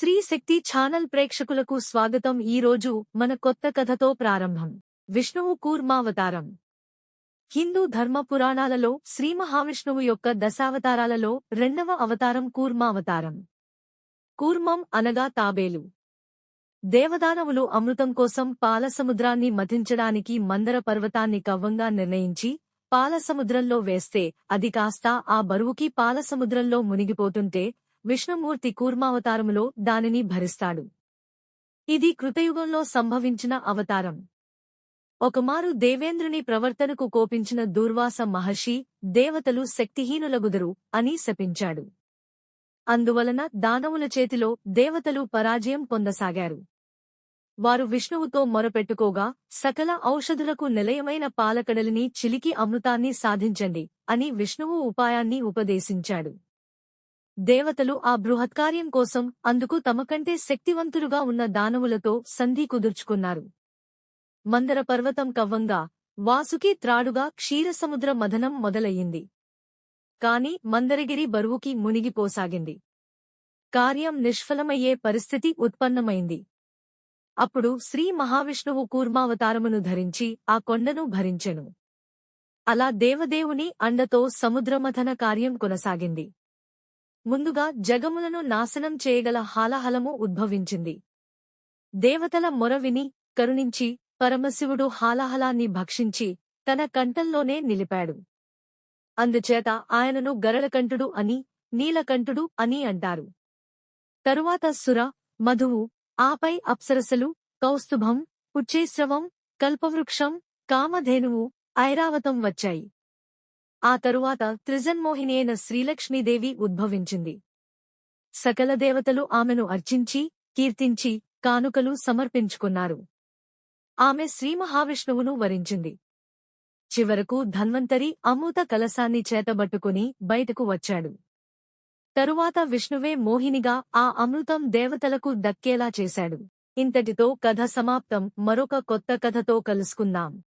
శ్రీ శక్తి channel ప్రేక్షకులకు స్వాగతం. ఈరోజు మన కొత్త కథతో ప్రారంభం. విష్ణువు కూర్మావతారం. హిందూ ధర్మ పురాణాలలో శ్రీ మహావిష్ణువు యొక్క దశావతారాలలో రెండవ అవతారం కూర్మావతారం. కూర్మం అనగా తాబేలు. దేవదానవులు అమృతం కోసం పాలసముద్రాన్ని మథించడానికి మందర పర్వతాన్ని కవ్వంగా నిర్ణయించి పాలసముద్రంలో వేస్తే అది కాస్త ఆ బరువుకి పాలసముద్రంలో మునిగిపోతుంటే విష్ణుమూర్తి కూర్మావతారములో దానిని భరిస్తాడు. ఇది కృతయుగంలో సంభవించిన అవతారం. ఒకమారు దేవేంద్రుని ప్రవర్తనకు కోపించిన దూర్వాస మహర్షి దేవతలు శక్తిహీనులగుదురు అని శపించాడు. అందువలన దానవుల చేతిలో దేవతలు పరాజయం పొందసాగారు. వారు విష్ణువుతో మొరపెట్టుకోగా సకల ఔషధులకు నిలయమైన పాలకడలిని చిలికి అమృతాన్ని సాధించండి అని విష్ణువు ఉపాయాన్ని ఉపదేశించాడు. దేవతలు ఆ బృహత్కార్యం కోసం అందుకు తమకంటే శక్తివంతులుగా ఉన్న దానవులతో సంధి కుదుర్చుకున్నారు. మందర పర్వతం కవ్వంగా, వాసుకి త్రాడుగా క్షీరసముద్ర మథనం మొదలయ్యింది. కాని మందరగిరి బరువుకి మునిగిపోసాగింది. కార్యం నిష్ఫలమయ్యే పరిస్థితి ఉత్పన్నమైంది. అప్పుడు శ్రీ మహావిష్ణువు కూర్మావతారమును ధరించి ఆ కొండను భరించెను. అలా దేవదేవుని అండతో సముద్రమథన కార్యం కొనసాగింది. ముందుగా జగములను నాశనం చేయగల హాలాహలము ఉద్భవించింది. దేవతల మొర విని కరుణించి పరమశివుడు హాలాహలాన్ని భక్షించి తన కంఠంలోనే నిలిపాడు. అందుచేత ఆయనను గరళకంఠుడు అని, నీలకంఠుడు అని అంటారు. తరువాత సుర, మధువు, ఆపై అప్సరసలు, కౌస్తుభం, ఉచ్చేస్రవం, కల్పవృక్షం, కామధేనువు, ఐరావతం వచ్చాయి. ఆ తరువాత త్రిజన్మోహిని అయిన శ్రీలక్ష్మీదేవి ఉద్భవించింది. సకల దేవతలు ఆమెను అర్చించి, కీర్తించి, కానుకలు సమర్పించుకున్నారు. ఆమె శ్రీమహావిష్ణువును వరించింది. చివరకు ధన్వంతరి అమృత కలశాన్ని చేతబట్టుకుని బయటకు వచ్చాడు. తరువాత విష్ణువే మోహినిగా ఆ అమృతం దేవతలకు దక్కేలా చేశాడు. ఇంతటితో కథ సమాప్తం. మరొక కొత్త కథతో కలుసుకుందాం.